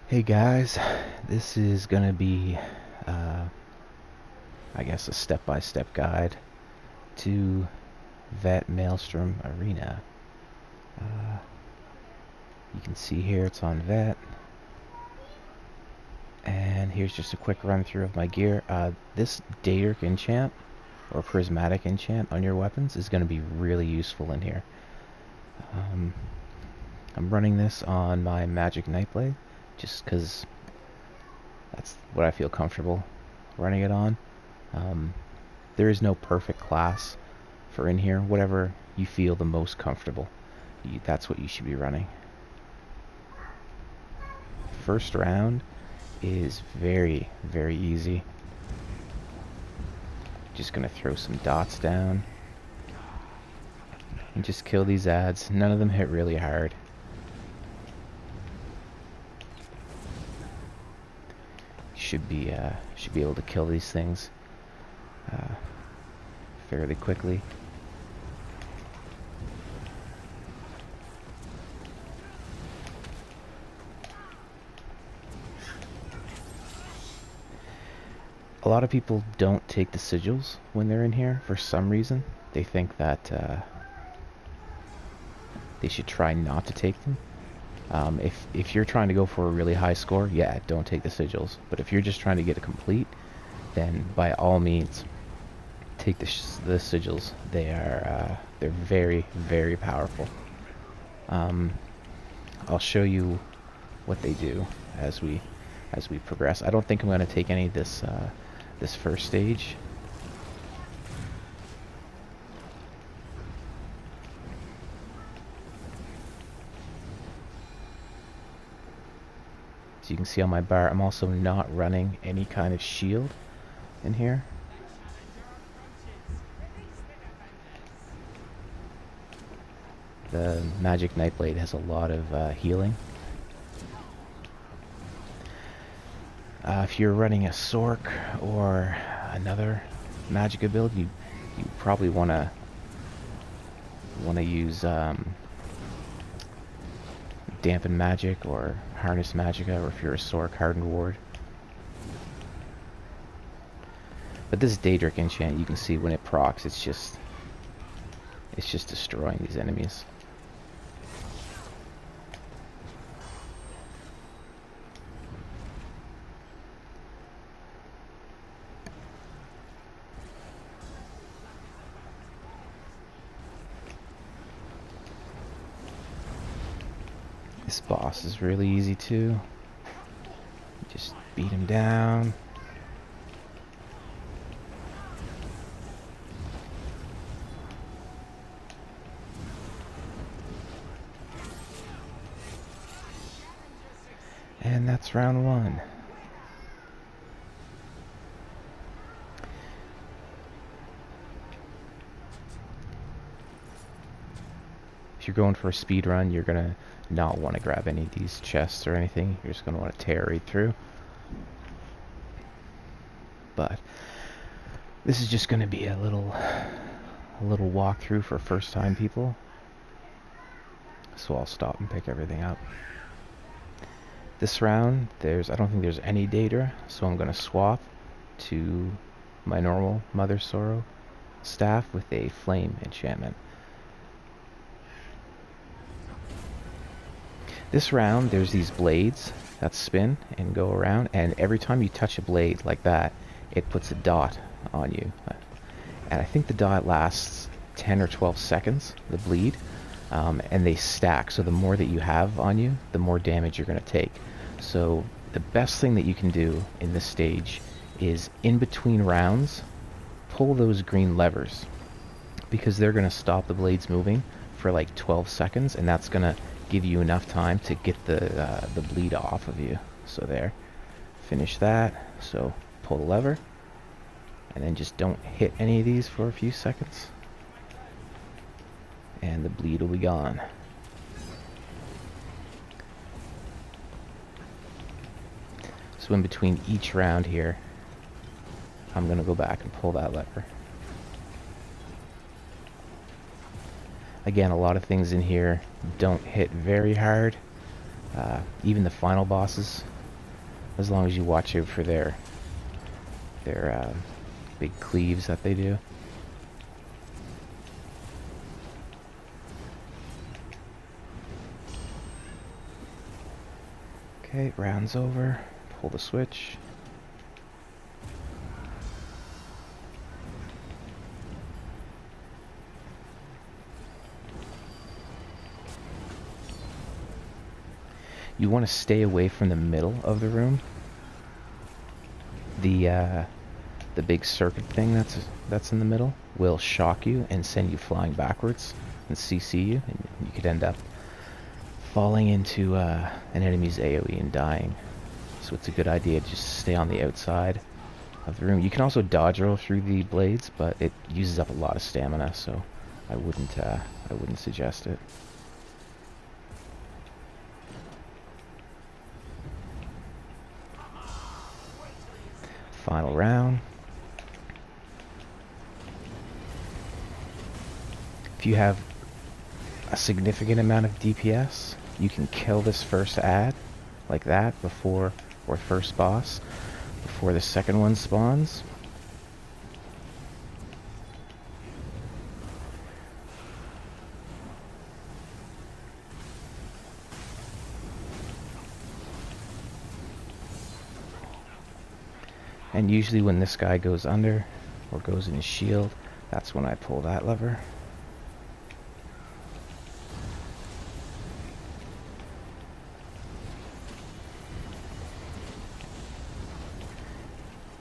Hey guys, this is gonna be, I guess, a step-by-step guide to that Maelstrom Arena. Uh, you can see here it's on Vet, and here's just a quick run-through of my gear. This Daedric enchant, or Prismatic enchant on your weapons is gonna be really useful in here. I'm running this on my Magic Nightblade, just because that's what I feel comfortable running it on. There is no perfect class for in here. Whatever you feel the most comfortable, that's what you should be running. First round is very, very easy. Just gonna throw some dots down and just kill these ads. None of them hit really hard. Should be able to kill these things fairly quickly. A lot of people don't take the sigils when they're in here for some reason. They think that they should try not to take them. If you're trying to go for a really high score, yeah, don't take the sigils. But if you're just trying to get a complete, then by all means, take the sigils. They're very, very powerful. I'll show you what they do as we progress. I don't think I'm going to take any of this this first stage. So you can see on my bar, I'm also not running any kind of shield in here. The Magic Nightblade has a lot of healing. If you're running a Sork or another magic ability, you probably want to use Dampen Magic or Harness Magica, or if you're a Sork, Hardened Ward. But this Daedric enchant, you can see when it procs, it's just destroying these enemies. This boss is really easy too. Just beat him down. And that's round one. If you're going for a speed run, you're gonna not want to grab any of these chests or anything. You're just gonna want to tear right through. But this is just gonna be a little walkthrough for first time people. So I'll stop and pick everything up. This round, I don't think there's any Daedra, so I'm gonna swap to my normal Mother Sorrow staff with a flame enchantment. This round, there's these blades that spin and go around, and every time you touch a blade like that, it puts a dot on you. And I think the dot lasts 10 or 12 seconds, the bleed, and they stack. So the more that you have on you, the more damage you're going to take. So the best thing that you can do in this stage is in between rounds, pull those green levers, because they're going to stop the blades moving for like 12 seconds, and that's going to give you enough time to get the bleed off of you. So there, finish that. So pull the lever, and then just don't hit any of these for a few seconds, and the bleed will be gone. So in between each round here, I'm gonna go back and pull that lever. Again, a lot of things in here don't hit very hard. Even the final bosses as long as you watch out for their big cleaves that they do. Okay, round's over. Pull the switch. You want to stay away from the middle of the room. The big circuit thing that's in the middle will shock you and send you flying backwards and CC you, and you could end up falling into an enemy's AoE and dying. So it's a good idea to just stay on the outside of the room. You can also dodge roll through the blades, but it uses up a lot of stamina, so I wouldn't suggest it. Final round. If you have a significant amount of DPS, you can kill this first ad like that before, or first boss, before the second one spawns. And usually when this guy goes under, or goes in his shield, that's when I pull that lever.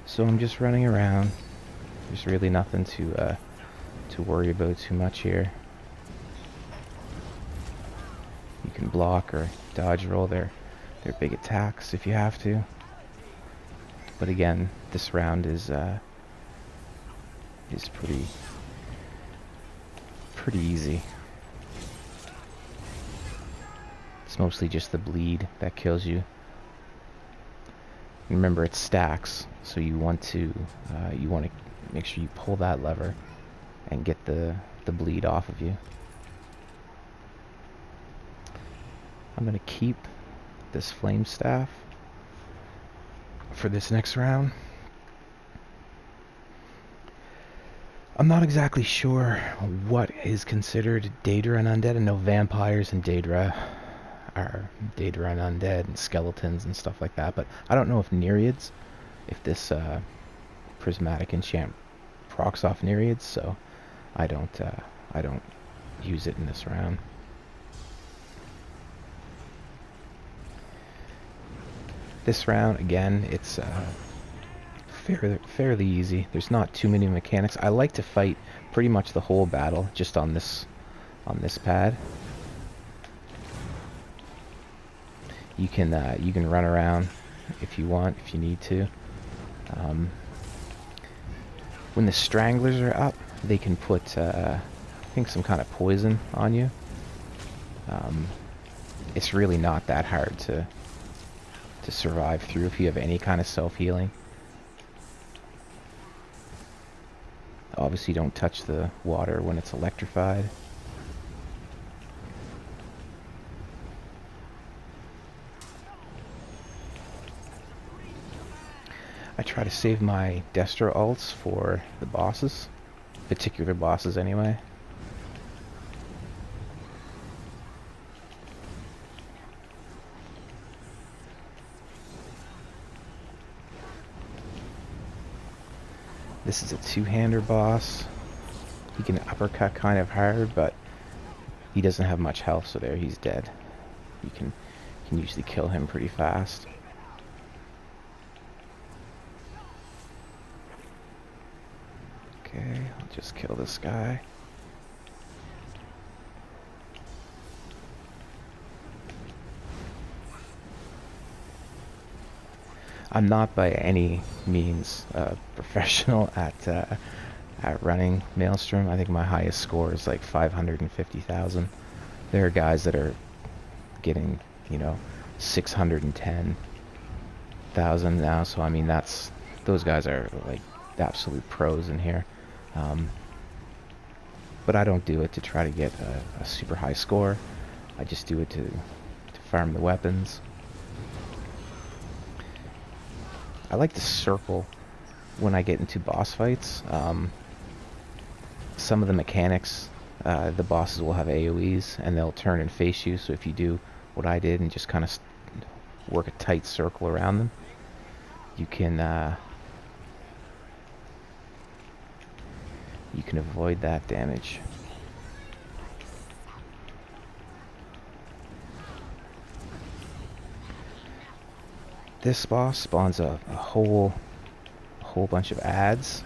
So I'm just running around. There's really nothing to worry about too much here. You can block or dodge roll their big attacks if you have to. But again, this round is pretty easy. It's mostly just the bleed that kills you. Remember, it stacks, so you want to make sure you pull that lever and get the bleed off of you. I'm gonna keep this flame staff for this next round. I'm not exactly sure what is considered Daedra and undead. I know vampires and Daedra are Daedra and undead, and skeletons and stuff like that, but I don't know if Nereids, if this prismatic enchant procs off Nereids, so I don't use it in this round. This round, again, it's fairly easy. There's not too many mechanics. I like to fight pretty much the whole battle just on this pad. You can run around if you want, if you need to. When the stranglers are up, they can put I think some kind of poison on you. It's really not that hard to survive through if you have any kind of self-healing. Obviously don't touch the water when it's electrified. I try to save my Destro ults for the bosses, particular bosses anyway. This is a two-hander boss. He can uppercut kind of hard, but he doesn't have much health, so there, he's dead. You can usually kill him pretty fast. Okay, I'll just kill this guy. I'm not by any means professional at running Maelstrom. I think my highest score is like 550,000. There are guys that are getting, 610,000 now. So I mean, those guys are like absolute pros in here. But I don't do it to try to get a super high score. I just do it to farm the weapons. I like to circle when I get into boss fights. Some of the mechanics, the bosses will have AoEs and they'll turn and face you, so if you do what I did and just kind of work a tight circle around them, you can avoid that damage. This boss spawns a whole bunch of ads.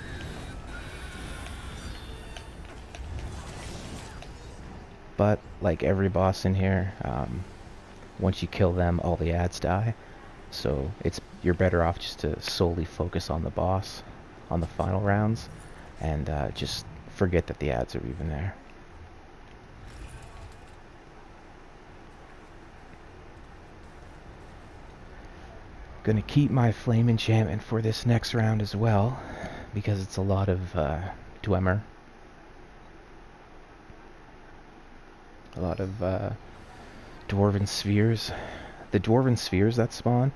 But like every boss in here, once you kill them, all the ads die. So you're better off just to solely focus on the boss on the final rounds, and just forget that the ads are even there. Gonna keep my flame enchantment for this next round as well, because it's a lot of Dwemer. A lot of dwarven spheres. The dwarven spheres that spawn,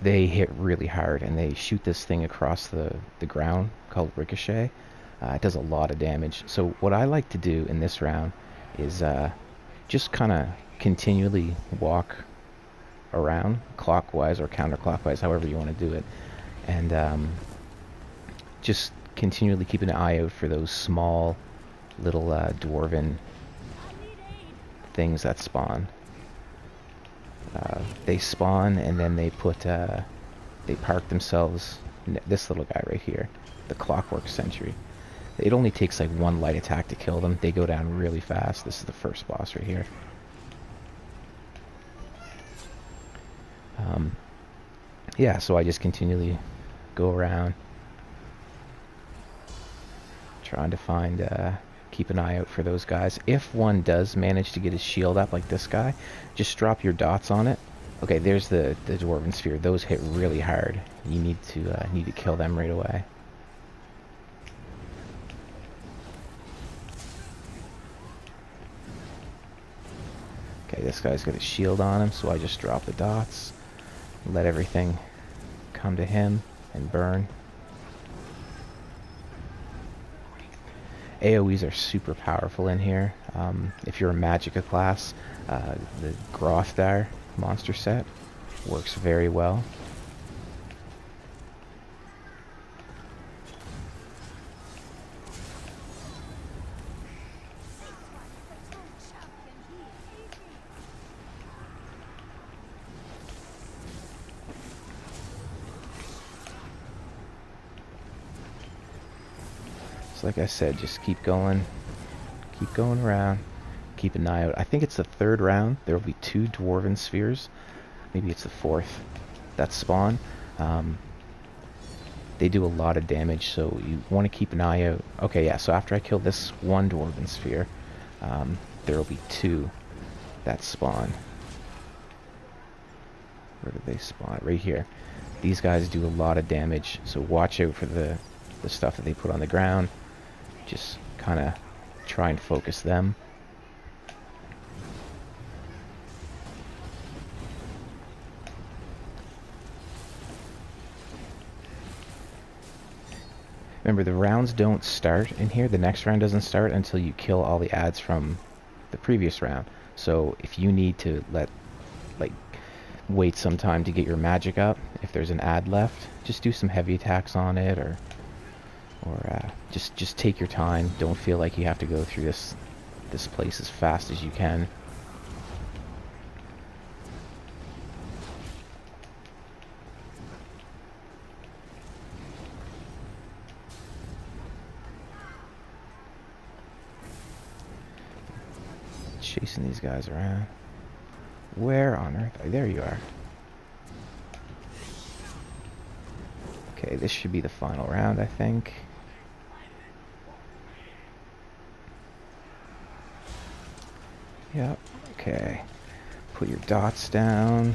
they hit really hard, and they shoot this thing across the ground called Ricochet. It does a lot of damage. So what I like to do in this round is just kind of continually walk around clockwise or counterclockwise, however you want to do it, and just continually keep an eye out for those small little dwarven things that spawn. They spawn and then they park themselves. This little guy right here, the Clockwork Sentry. It only takes like one light attack to kill them. They go down really fast. This is the first boss right here. Yeah, so I just continually go around trying to find, keep an eye out for those guys. If one does manage to get his shield up like this guy, just drop your dots on it. Okay, there's the Dwarven Sphere. Those hit really hard. You need to kill them right away. Okay, this guy's got a shield on him, so I just drop the dots. Let everything come to him and burn. AoEs are super powerful in here. If you're a Magicka class, the Grothdar monster set works very well. Like I said, just keep going around, keep an eye out. I think it's the third round. There will be 2 Dwarven Spheres, maybe it's the 4th, that spawn. They do a lot of damage, so you want to keep an eye out. Okay, yeah, so after I kill this one Dwarven Sphere, there will be 2 that spawn. Where do they spawn? Right here. These guys do a lot of damage, so watch out for the stuff that they put on the ground. Just kind of try and focus them. Remember, the rounds don't start in here. The next round doesn't start until you kill all the ads from the previous round. So if you need to wait some time to get your magic up, if there's an ad left, just do some heavy attacks on it, or just take your time. Don't feel like you have to go through this place as fast as you can. Chasing these guys around. Where on earth? Oh, there you are. Okay, this should be the final round, I think. Yep, okay. Put your dots down.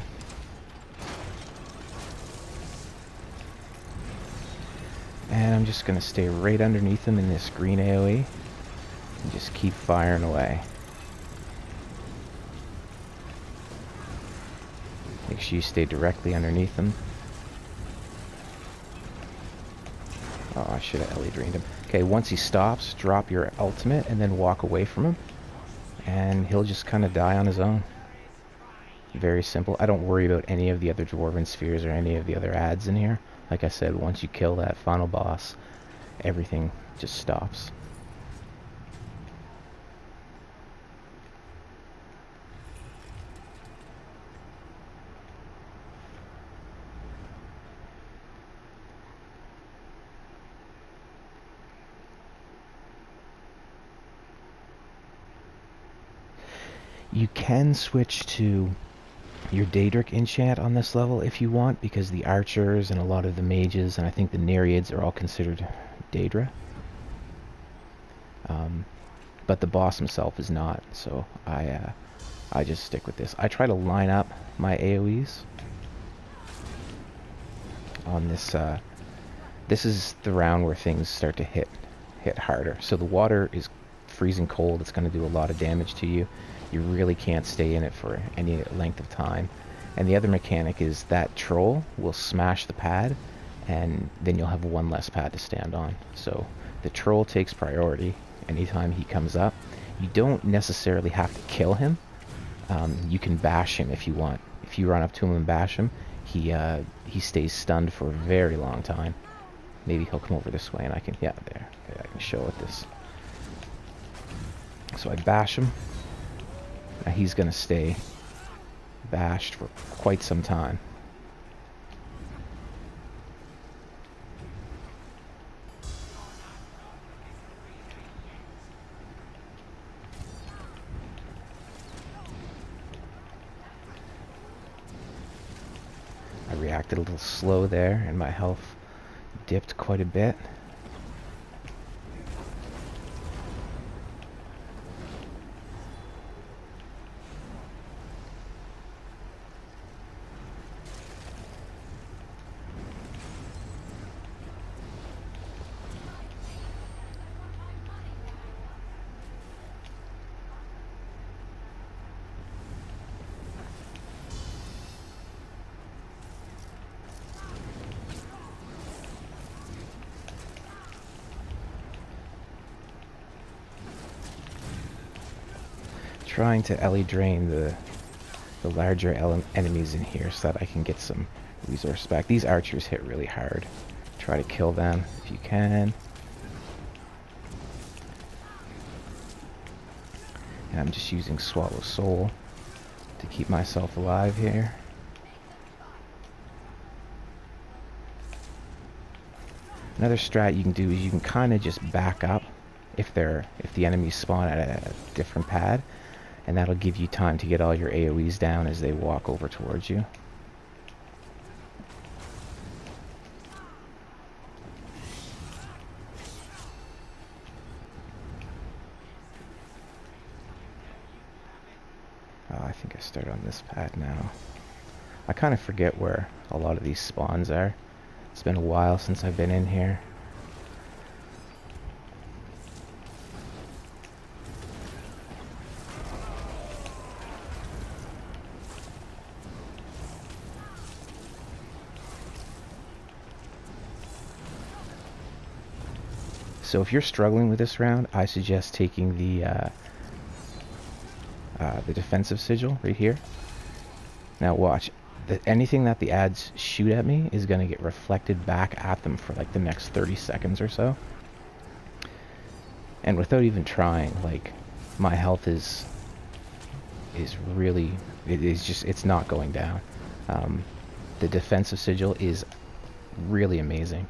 And I'm just going to stay right underneath them in this green AoE. And just keep firing away. Make sure you stay directly underneath them. Oh, I should have LE drained him. Okay, once he stops, drop your ultimate and then walk away from him. And he'll just kind of die on his own. Very simple. I don't worry about any of the other Dwarven spheres or any of the other ads in here. Like I said, once you kill that final boss, everything just stops. You can switch to your Daedric enchant on this level if you want, because the archers and a lot of the mages and I think the Nereids are all considered Daedra. But the boss himself is not, so I just stick with this. I try to line up my AoEs on this. This is the round where things start to hit harder. So the water is freezing cold. It's going to do a lot of damage to you. You really can't stay in it for any length of time. And the other mechanic is that troll will smash the pad, and then you'll have one less pad to stand on. So the troll takes priority anytime he comes up. You don't necessarily have to kill him. You can bash him if you want. If you run up to him and bash him, he stays stunned for a very long time. Maybe he'll come over this way and I can, yeah, there. Okay, I can show it this. So I bash him. Now he's going to stay bashed for quite some time. I reacted a little slow there and my health dipped quite a bit. Trying to LE drain the larger enemies in here so that I can get some resource back. These archers hit really hard. Try to kill them if you can. And I'm just using Swallow Soul to keep myself alive here. Another strat you can do is you can kind of just back up if the enemies spawn at a different pad, and that'll give you time to get all your AoEs down as they walk over towards you. Oh, I think I start on this pad now. I kind of forget where a lot of these spawns are. It's been a while since I've been in here. So if you're struggling with this round, I suggest taking the defensive sigil right here. Now watch, anything that the ads shoot at me is going to get reflected back at them for like the next 30 seconds or so. And without even trying, like, my health is really, it's not going down. The defensive sigil is really amazing.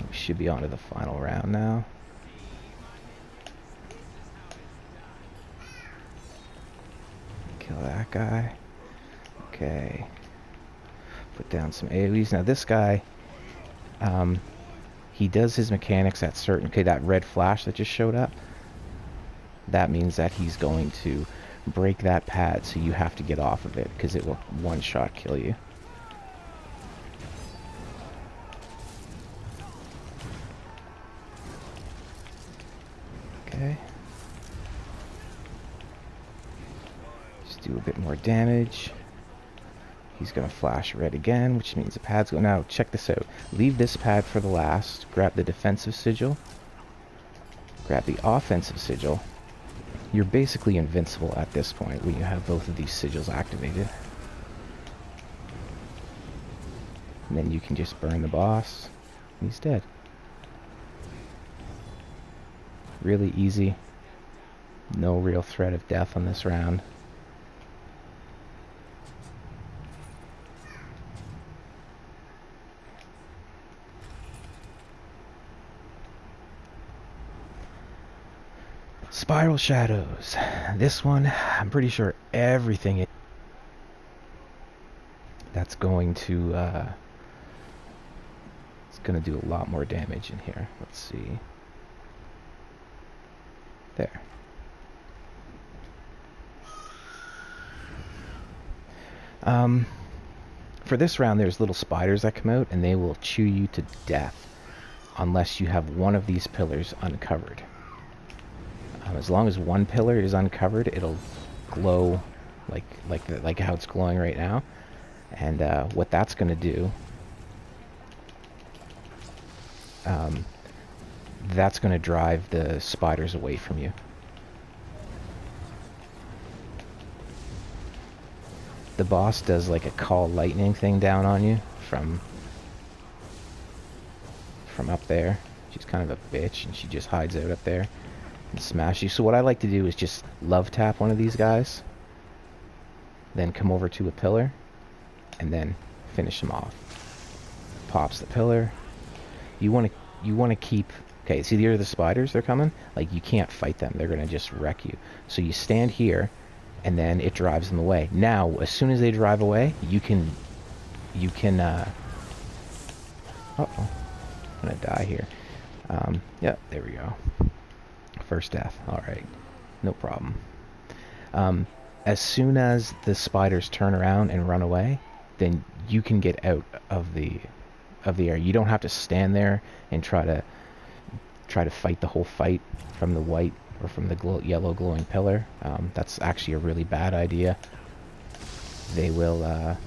We should be on to the final round now. Kill that guy. Okay. Put down some AoEs. Now this guy, he does his mechanics at certain... Okay, that red flash that just showed up, that means that he's going to break that pad, so you have to get off of it, because it will one-shot kill you. Okay. Just do a bit more damage. He's going to flash red again, which means the pad's going out. Check this out. Leave this pad for the last. Grab the defensive sigil. Grab the offensive sigil. You're basically invincible at this point when you have both of these sigils activated. And then you can just burn the boss. He's dead. Really easy. No real threat of death on this round. Spiral Shadows. This one, I'm pretty sure everything that's going to it's going to do a lot more damage in here. Let's see. There. For this round, there's little spiders that come out, and they will chew you to death unless you have one of these pillars uncovered. As long as one pillar is uncovered, it'll glow like how it's glowing right now. And what that's going to do, that's going to drive the spiders away from you. The boss does like a call lightning thing down on you from up there. She's kind of a bitch, and she just hides out up there and smash you. So what I like to do is just love tap one of these guys, then come over to a pillar, and then finish him off. Pops the pillar. You want to keep. Okay, see, here are the spiders. They're coming. Like, you can't fight them. They're gonna just wreck you. So you stand here, and then it drives them away. Now, as soon as they drive away, you can. Uh-oh, I'm gonna die here. Yeah, there we go. First death. All right, no problem. As soon as the spiders turn around and run away, then you can get out of the area. You don't have to stand there and try to fight the whole fight from the white or from the yellow glowing pillar. That's actually a really bad idea. They will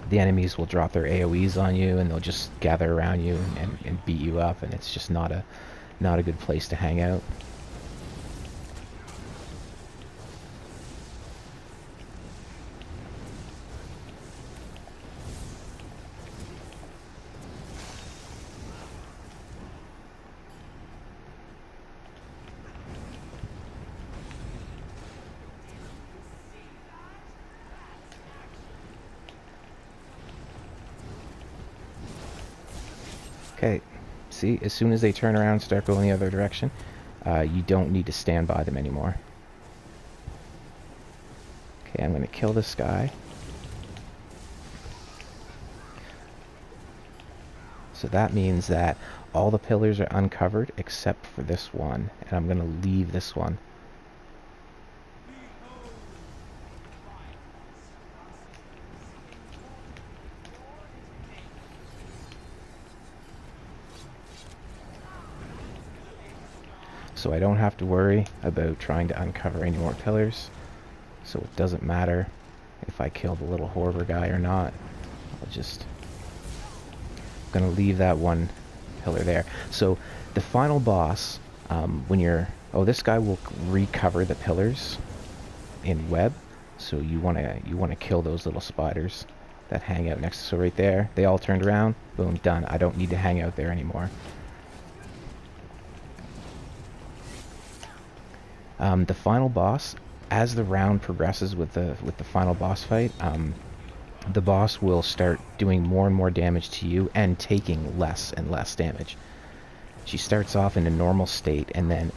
the enemies will drop their AoEs on you, and they'll just gather around you and beat you up, and it's just not a good place to hang out. Okay, see, as soon as they turn around and start going the other direction, you don't need to stand by them anymore. Okay, I'm going to kill this guy. So that means that all the pillars are uncovered except for this one, and I'm going to leave this one. So I don't have to worry about trying to uncover any more pillars. So it doesn't matter if I kill the little Horror guy or not. I'll just... I'm gonna leave that one pillar there. So the final boss, when you're... Oh, this guy will recover the pillars in web. So you wanna kill those little spiders that hang out next to... So right there, they all turned around. Boom, done. I don't need to hang out there anymore. The final boss, as the round progresses with the final boss fight, the boss will start doing more and more damage to you and taking less and less damage. She starts off in a normal state, and then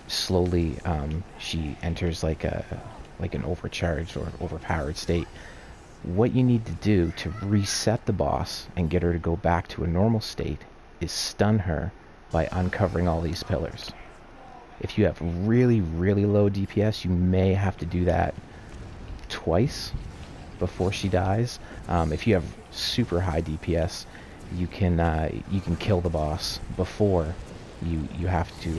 slowly she enters like an overcharged or overpowered state. What you need to do to reset the boss and get her to go back to a normal state is stun her by uncovering all these pillars. If you have really, really low DPS, you may have to do that twice before she dies. If you have super high DPS, you can kill the boss before you have to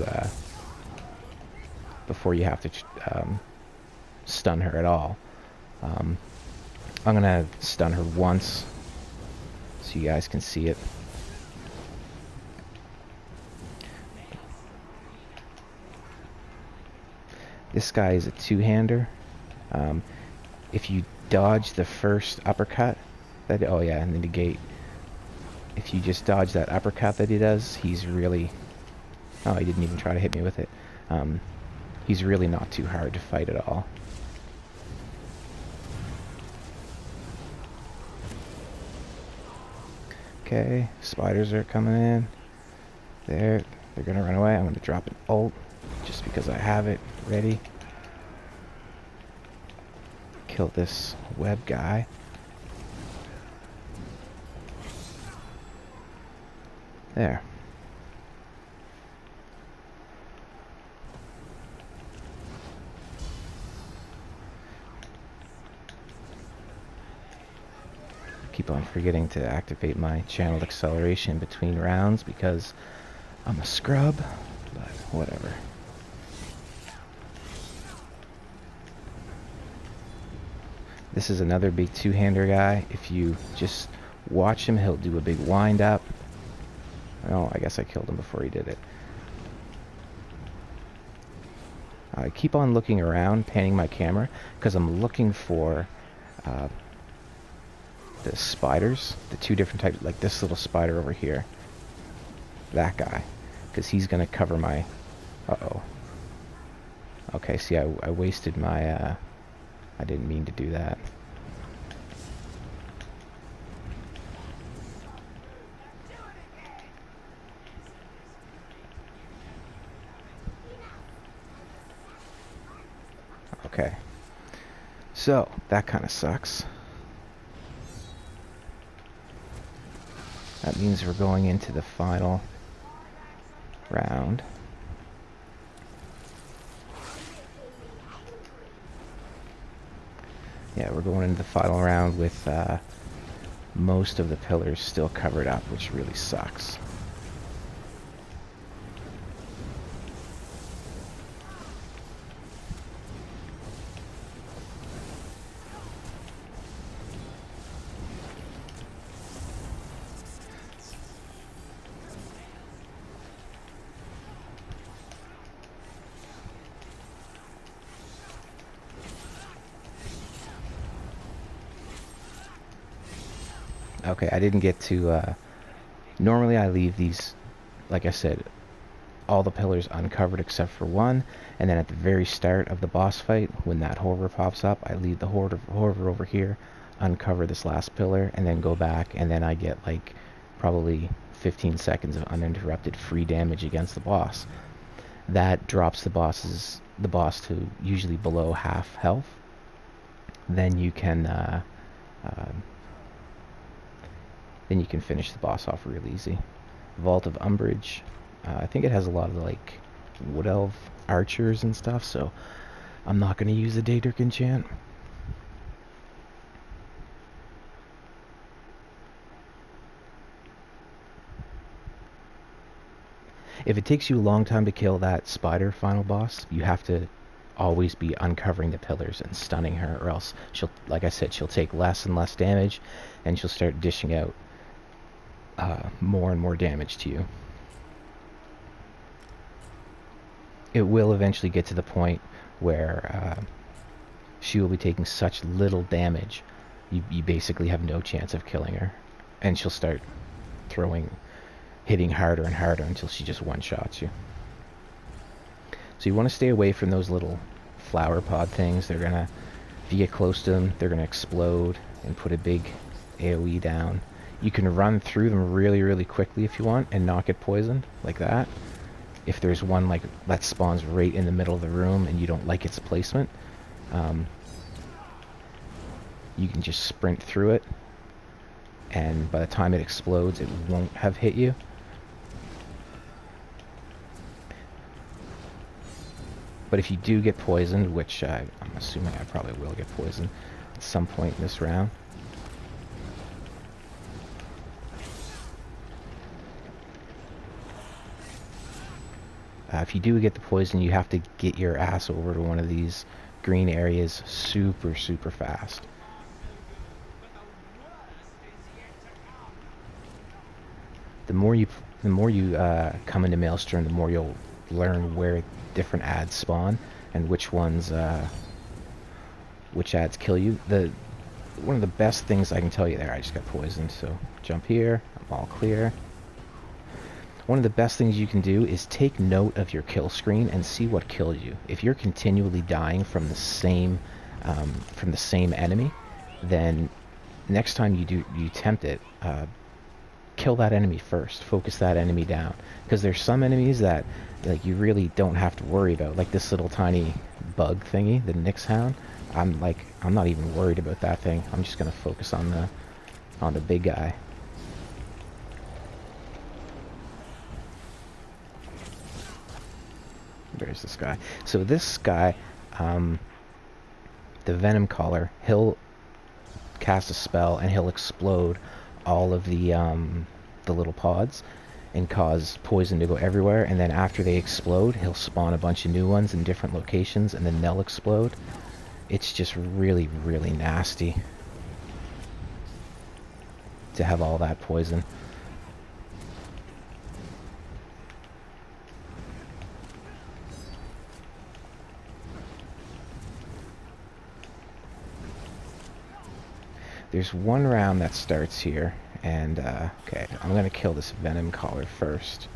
stun her at all. I'm gonna stun her once so you guys can see it. This guy is a two-hander. If you dodge the first uppercut, oh yeah, and the negate. If you just dodge that uppercut that he does, he's really... Oh, he didn't even try to hit me with it. He's really not too hard to fight at all. Okay, spiders are coming in. They're gonna run away. I'm gonna drop an ult just because I have it ready. Kill this web guy. There. Keep on forgetting to activate my channeled acceleration between rounds because I'm a scrub, but whatever. This is another big two-hander guy. If you just watch him, he'll do a big wind-up. Oh, I guess I killed him before he did it. I keep on looking around, panning my camera, because I'm looking for the spiders, the two different types, like this little spider over here. That guy, because he's going to cover my... Uh-oh. Okay, see, I wasted my... I didn't mean to do that. Okay. So, that kind of sucks. That means we're going into the final round. Yeah, we're going into the final round with most of the pillars still covered up, which really sucks. Okay, I didn't get to... normally I leave these, like I said, all the pillars uncovered except for one, and then at the very start of the boss fight, when that hover pops up, I leave the hover over here, uncover this last pillar, and then go back, and then I get like probably 15 seconds of uninterrupted free damage against the boss. That drops the boss to usually below half health. Then you can finish the boss off real easy. Vault of Umbrage. I think it has a lot of like Wood Elf archers and stuff, so I'm not going to use the Daedric enchant. If it takes you a long time to kill that spider final boss, you have to always be uncovering the pillars and stunning her, or else she'll, like I said, she'll take less and less damage, and she'll start dishing out more and more damage to you. It will eventually get to the point where she will be taking such little damage, you basically have no chance of killing her, and she'll start hitting harder and harder until she just one-shots you. So you want to stay away from those little flower pod things. They're gonna, if you get close to them, they're gonna explode and put a big AoE down. You can run through them really, really quickly if you want and not get poisoned, like that. If there's one like that spawns right in the middle of the room and you don't like its placement, you can just sprint through it, and by the time it explodes, it won't have hit you. But if you do get poisoned, which I'm assuming I probably will get poisoned at some point in this round, if you do get the poison, you have to get your ass over to one of these green areas super, super fast. The more you come into Maelstrom, the more you'll learn where different ads spawn and which ones which ads kill you. One of the best things I can tell you there, I just got poisoned, so jump here, I'm all clear. One of the best things you can do is take note of your kill screen and see what kills you. If you're continually dying from the same enemy, then next time you tempt it, kill that enemy first. Focus that enemy down, because there's some enemies that like you really don't have to worry about, like this little tiny bug thingy, the Nyx Hound. I'm not even worried about that thing. I'm just gonna focus on the big guy. There's this guy. So this guy, the Venom Caller, he'll cast a spell and he'll explode all of the little pods and cause poison to go everywhere, and then after they explode, he'll spawn a bunch of new ones in different locations, and then they'll explode. It's just really, really nasty to have all that poison. There's one round that starts here, and okay, I'm gonna kill this Venom Caller first.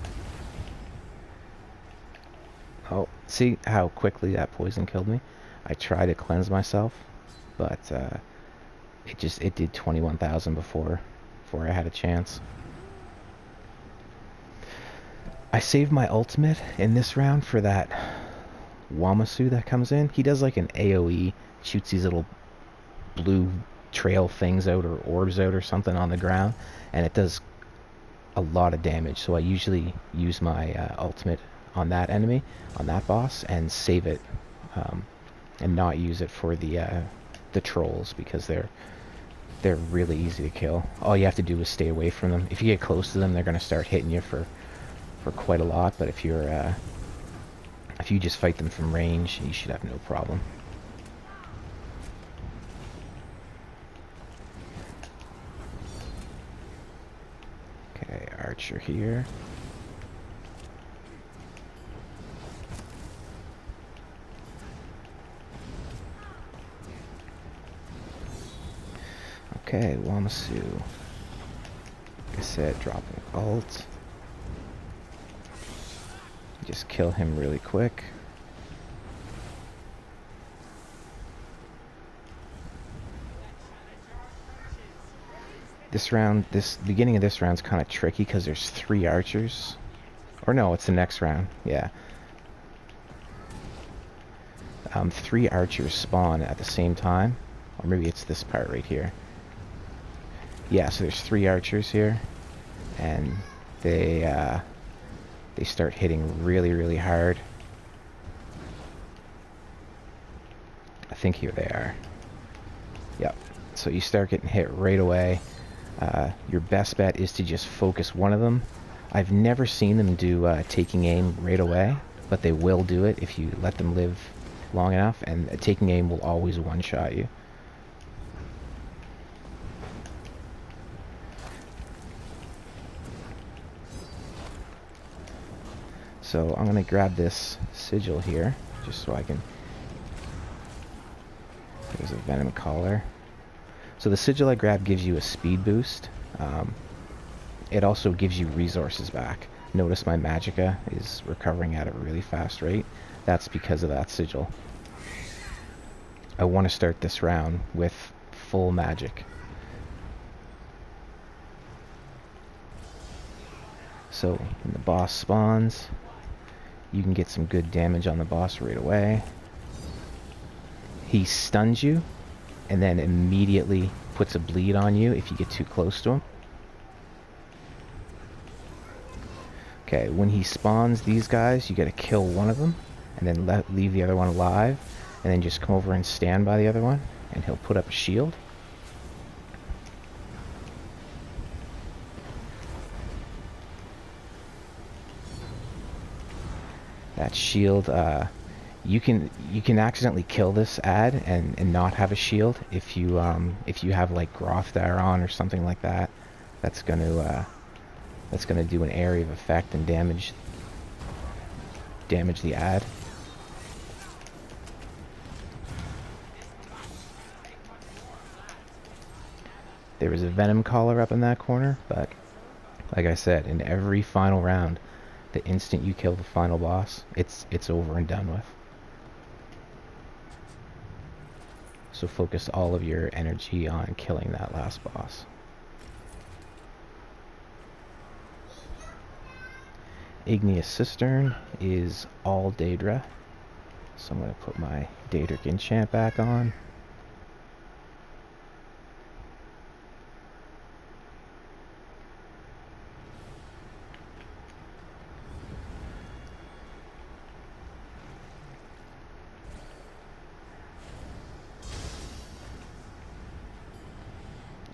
Oh, see how quickly that poison killed me? I tried to cleanse myself, but it did 21,000 before I had a chance. I saved my ultimate in this round for that Wamasu that comes in. He does like an AoE, shoots these little blue trail things out or orbs out or something on the ground, and it does a lot of damage. So I usually use my ultimate on that enemy, on that boss, and save it, and not use it for the trolls, because they're really easy to kill. All you have to do is stay away from them. If you get close to them, they're going to start hitting you for quite a lot, but if you just fight them from range, you should have no problem. Okay, Archer here. Okay, Wamasu. Like I said, dropping ult. Just kill him really quick. This round, this beginning of this round's kind of tricky because there's 3 archers. Or no, it's the next round. Yeah. 3 archers spawn at the same time. Or maybe it's this part right here. Yeah, so there's 3 archers here. And they start hitting really, really hard. I think here they are. Yep. So you start getting hit right away. Your best bet is to just focus one of them. I've never seen them do taking aim right away, but they will do it if you let them live long enough, and taking aim will always one-shot you. So I'm going to grab this sigil here, just so I can... There's a Venom Caller. So the sigil I grabbed gives you a speed boost. It also gives you resources back. Notice my magicka is recovering at a really fast rate. That's because of that sigil. I want to start this round with full magic. So when the boss spawns, you can get some good damage on the boss right away. He stuns you, and then immediately puts a bleed on you if you get too close to him. Okay, when he spawns these guys, you gotta kill one of them, and then leave the other one alive, and then just come over and stand by the other one, and he'll put up a shield. That shield You can accidentally kill this ad and not have a shield if you have like Grothdire on or something like that. That's gonna do an area of effect and damage the ad. There was a Venom Collar up in that corner, but like I said, in every final round, the instant you kill the final boss, it's over and done with. So focus all of your energy on killing that last boss. Igneous Cistern is all Daedra, so I'm going to put my Daedric enchant back on.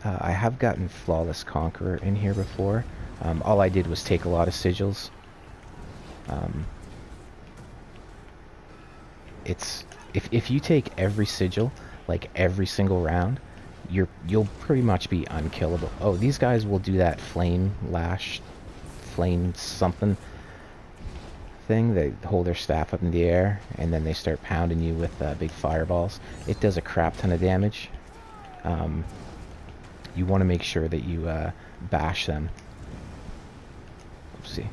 I have gotten Flawless Conqueror in here before. All I did was take a lot of sigils. If you take every sigil, like every single round, you'll pretty much be unkillable. Oh, these guys will do that flame lash, flame something thing. They hold their staff up in the air and then they start pounding you with big fireballs. It does a crap ton of damage. You want to make sure that you bash them. Oopsie.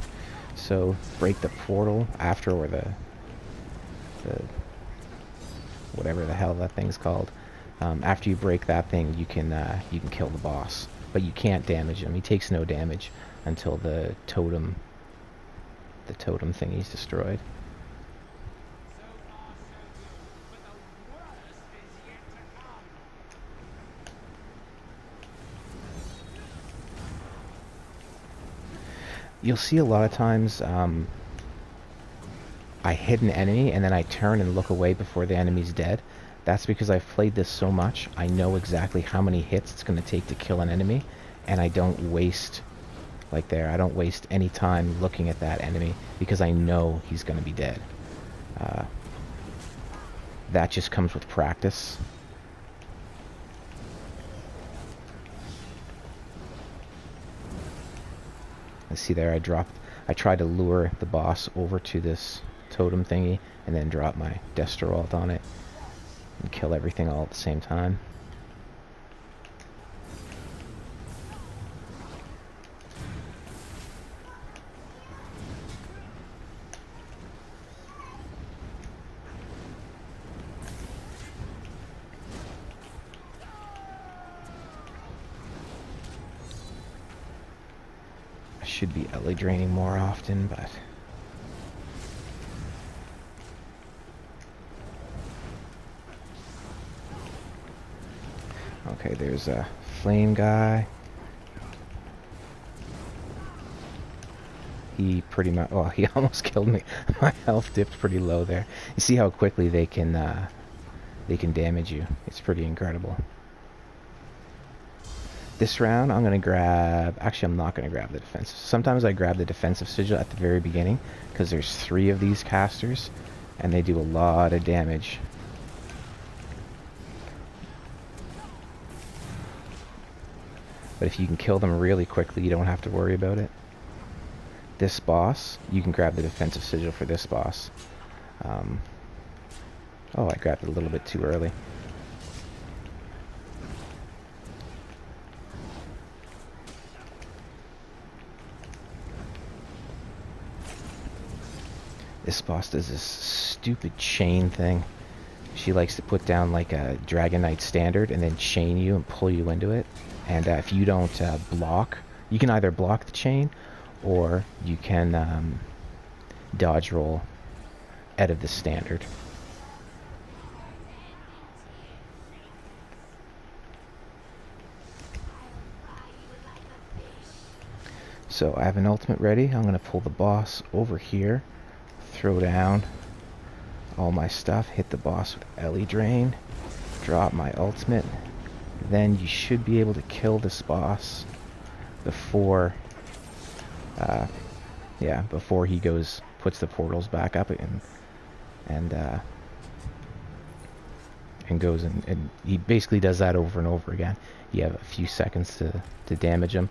So break the portal after, or the whatever the hell that thing's called. After you break that thing, you can kill the boss, but you can't damage him. He takes no damage until the totem thingy's destroyed. You'll see a lot of times I hit an enemy and then I turn and look away before the enemy's dead. That's because I've played this so much, I know exactly how many hits it's going to take to kill an enemy, and I don't waste, like there, I don't waste any time looking at that enemy because I know he's going to be dead. That just comes with practice. See there, I tried to lure the boss over to this totem thingy and then drop my Destro ult on it and kill everything all at the same time. Should be LA draining more often, but okay, there's a flame guy. He pretty much, oh, he almost killed me. My health dipped pretty low there. You see how quickly they can damage you. It's pretty incredible. This round, I'm going to grab... Actually, I'm not going to grab the defensive. Sometimes I grab the defensive sigil at the very beginning, because there's 3 of these casters, and they do a lot of damage. But if you can kill them really quickly, you don't have to worry about it. This boss, you can grab the defensive sigil for this boss. Oh, I grabbed it a little bit too early. This boss does this stupid chain thing. She likes to put down like a Dragon Knight standard and then chain you and pull you into it. And if you don't block, you can either block the chain or you can dodge roll out of the standard. So I have an ultimate ready. I'm going to pull the boss over here. Throw down all my stuff, hit the boss with LE Drain, drop my ultimate, then you should be able to kill this boss before before he puts the portals back up and goes and he basically does that over and over again. You have a few seconds to damage him,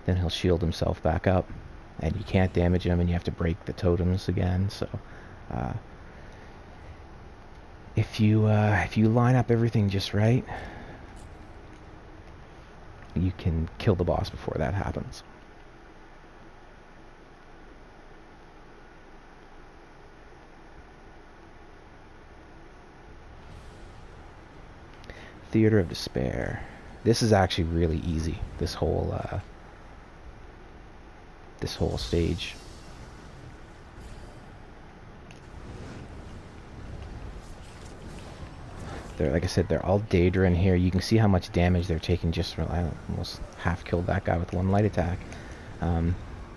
then he'll shield himself back up, and you can't damage him, and you have to break the totems again. So if you line up everything just right, you can kill the boss before that happens. Theater of Despair. This is actually really easy. This whole stage. They're, like I said, they're all Daedra in here. You can see how much damage they're taking just from, I almost half killed that guy with one light attack.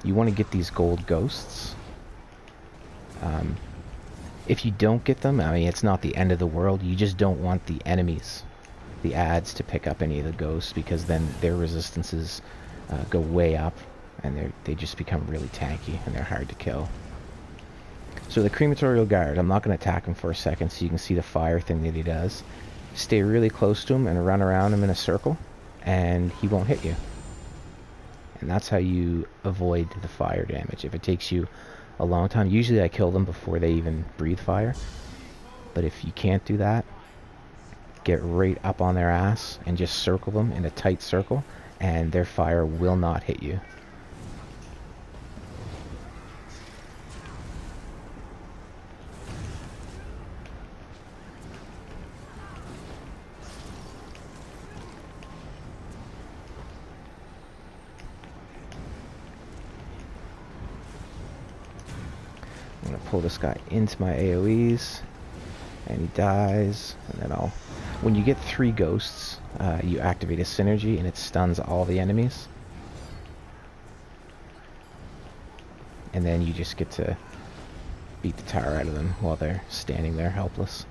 You want to get these gold ghosts. If you don't get them, I mean, it's not the end of the world. You just don't want the enemies, the ads, to pick up any of the ghosts, because then their resistances go way up, and they just become really tanky, and they're hard to kill. So the Crematorial Guard, I'm not going to attack him for a second so you can see the fire thing that he does. Stay really close to him and run around him in a circle, and he won't hit you. And that's how you avoid the fire damage. If it takes you a long time, usually I kill them before they even breathe fire. But if you can't do that, get right up on their ass and just circle them in a tight circle, and their fire will not hit you. I'm going to pull this guy into my AoEs, and he dies, and then when you get 3 ghosts, you activate a synergy, and it stuns all the enemies. And then you just get to beat the tower out of them while they're standing there helpless.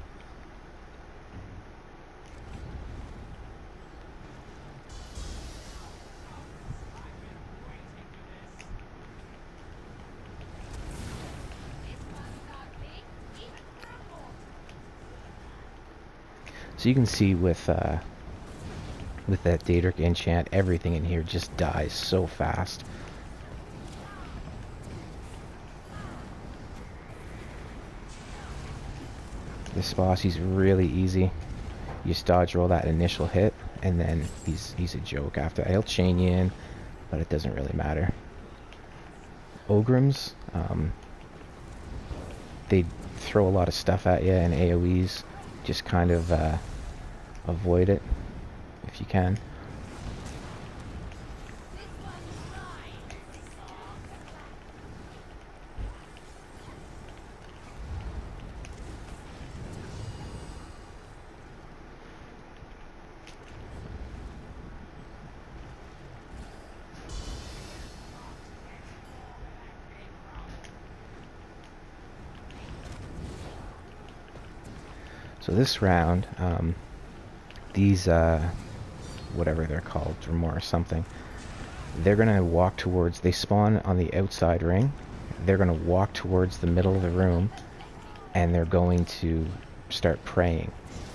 So you can see with that Daedric enchant, everything in here just dies so fast. This boss, he's really easy. You just dodge roll that initial hit, and then he's a joke after that. He'll chain you in, but it doesn't really matter. Ogrims, they throw a lot of stuff at you in AoEs. Just kind of avoid it if you can. So this round, these, whatever they're called, Dremor or something, they're going to walk towards, they spawn on the outside ring, they're going to walk towards the middle of the room, and they're going to start praying.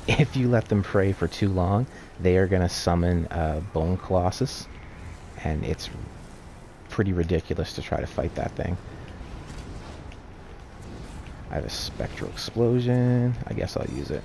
If you let them pray for too long, they are going to summon a Bone Colossus, and it's pretty ridiculous to try to fight that thing. I have a Spectral Explosion. I guess I'll use it.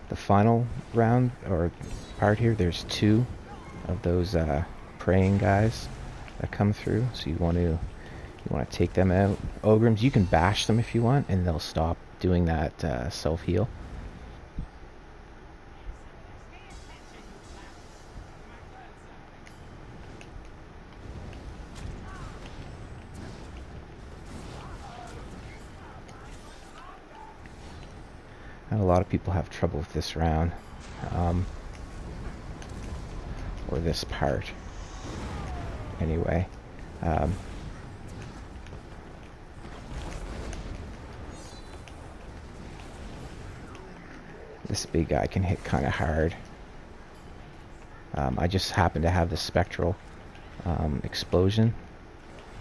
The final round, or part here, there's 2 of those praying guys that come through, so you want to take them out. Ogrims, you can bash them if you want, and they'll stop doing that self-heal. And a lot of people have trouble with this round. or this part. Anyway, this big guy can hit kind of hard. I just happen to have the spectral explosion.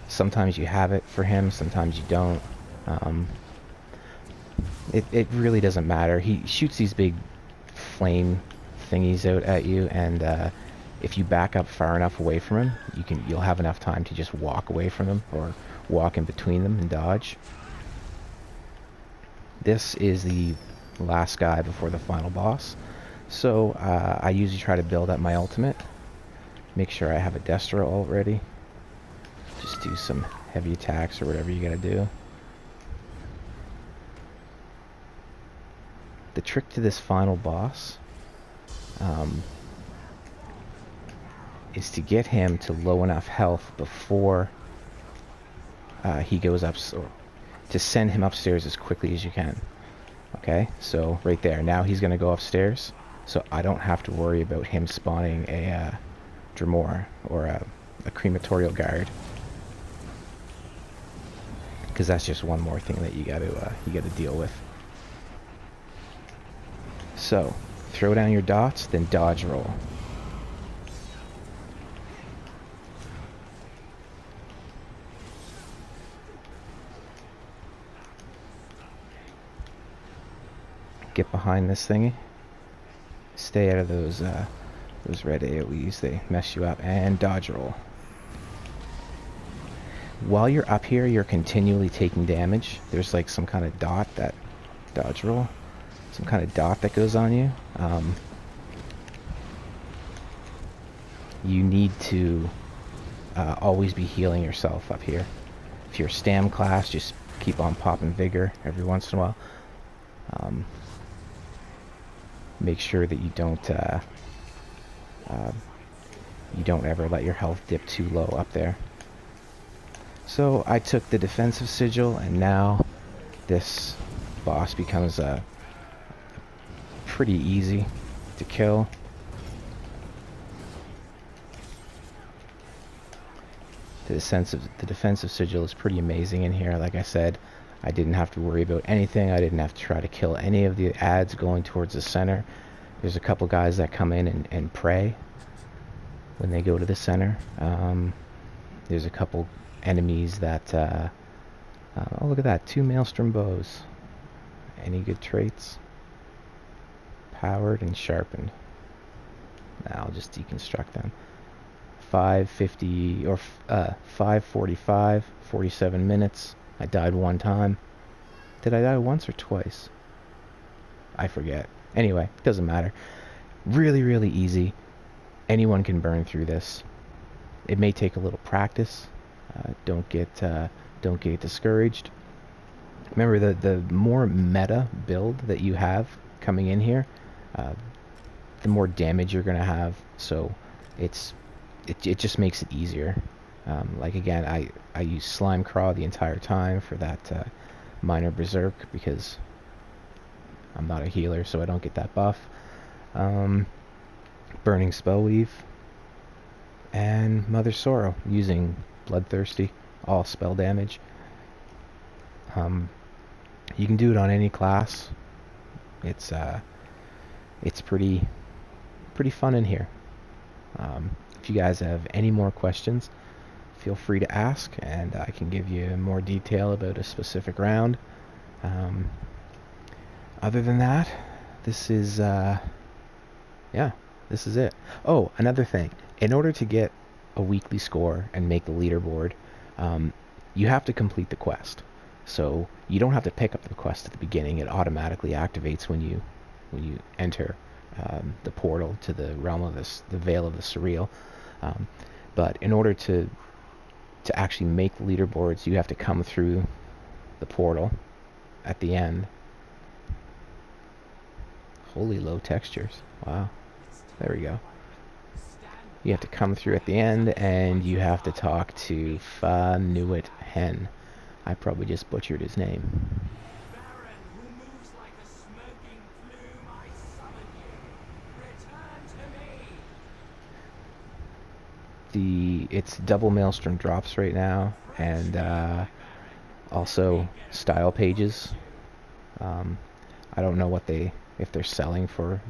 Sometimes you have it for him, sometimes you don't. It really doesn't matter. He shoots these big flame thingies out at you, and if you back up far enough away from him, you'll have enough time to just walk away from them or walk in between them and dodge. This is the last guy before the final boss. So I usually try to build up my ultimate. Make sure I have a Destro ult ready. Just do some heavy attacks or whatever you gotta do. The trick to this final boss is to get him to low enough health before he goes up, or to send him upstairs as quickly as you can. Okay, so right there, now he's gonna go upstairs, so I don't have to worry about him spawning a Dremora or a crematorial guard, because that's just one more thing that you gotta deal with. So throw down your dots, then dodge roll. Get behind this thingy. Stay out of those red AoEs, they mess you up, and dodge roll. While you're up here, you're continually taking damage. There's like some kind of dot that dodge roll. Some kind of dot that goes on you. You need to always be healing yourself up here. If you're Stam class, just keep on popping Vigor every once in a while. Make sure that you don't ever let your health dip too low up there. So I took the defensive sigil, and now this boss becomes pretty easy to kill. The defensive sigil is pretty amazing in here. Like I said, I didn't have to worry about anything. I didn't have to try to kill any of the ads going towards the center. There's a couple guys that come in and pray when they go to the center. There's a couple enemies that oh, look at that, 2 maelstrom bows. Any good traits? Powered and sharpened. Now I'll just deconstruct them. 550 or 545, 47 minutes. I died one time. Did I die once or twice? I forget. Anyway, doesn't matter. Really, really easy. Anyone can burn through this. It may take a little practice. Don't get discouraged. Remember, the more meta build that you have coming in here, the more damage you're gonna have. So it just makes it easier. Like again, I use Slime Craw the entire time for that minor berserk, because I'm not a healer, so I don't get that buff. Burning Spellweave and Mother Sorrow, using Bloodthirsty, all spell damage. You can do it on any class. It's pretty fun in here. If you guys have any more questions, feel free to ask, and I can give you more detail about a specific round. Other than that, this is this is it. Oh, another thing. In order to get a weekly score and make the leaderboard, you have to complete the quest. So you don't have to pick up the quest at the beginning. It automatically activates when you enter the portal to the realm of the Veil of the Surreal. But in order to actually make the leaderboards, you have to come through the portal at the end. Holy low textures. Wow. There we go. You have to come through at the end, and you have to talk to Fa-Nuit Hen. I probably just butchered his name. It's double maelstrom drops right now, and also style pages. I don't know what if they're selling for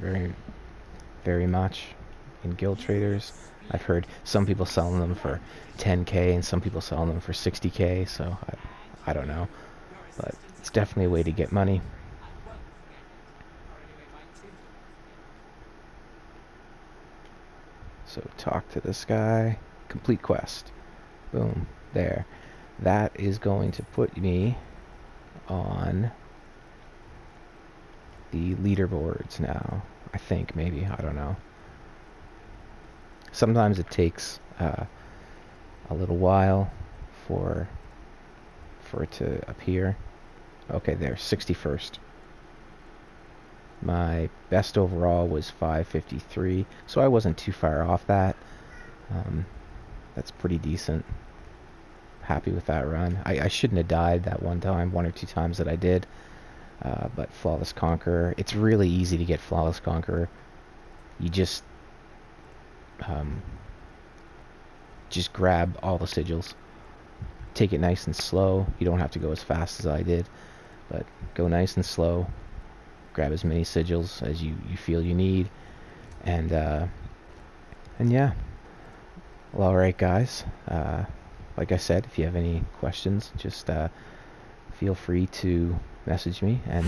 very much in guild traders. I've heard some people selling them for 10k and some people selling them for 60k, so I don't know, but it's definitely a way to get money. So talk to this guy, complete quest, boom, there. That is going to put me on the leaderboards now, I think. Maybe, I don't know. Sometimes it takes a little while for it to appear. Okay, there, 61st. My best overall was 553, so I wasn't too far off that. That's pretty decent. Happy with that run. I shouldn't have died that one or two times that I did. But Flawless Conqueror, it's really easy to get Flawless Conqueror. You just grab all the sigils. Take it nice and slow. You don't have to go as fast as I did, but go nice and slow. Grab as many sigils as you feel you need, and yeah. Well, alright guys, like I said, if you have any questions, just feel free to message me, and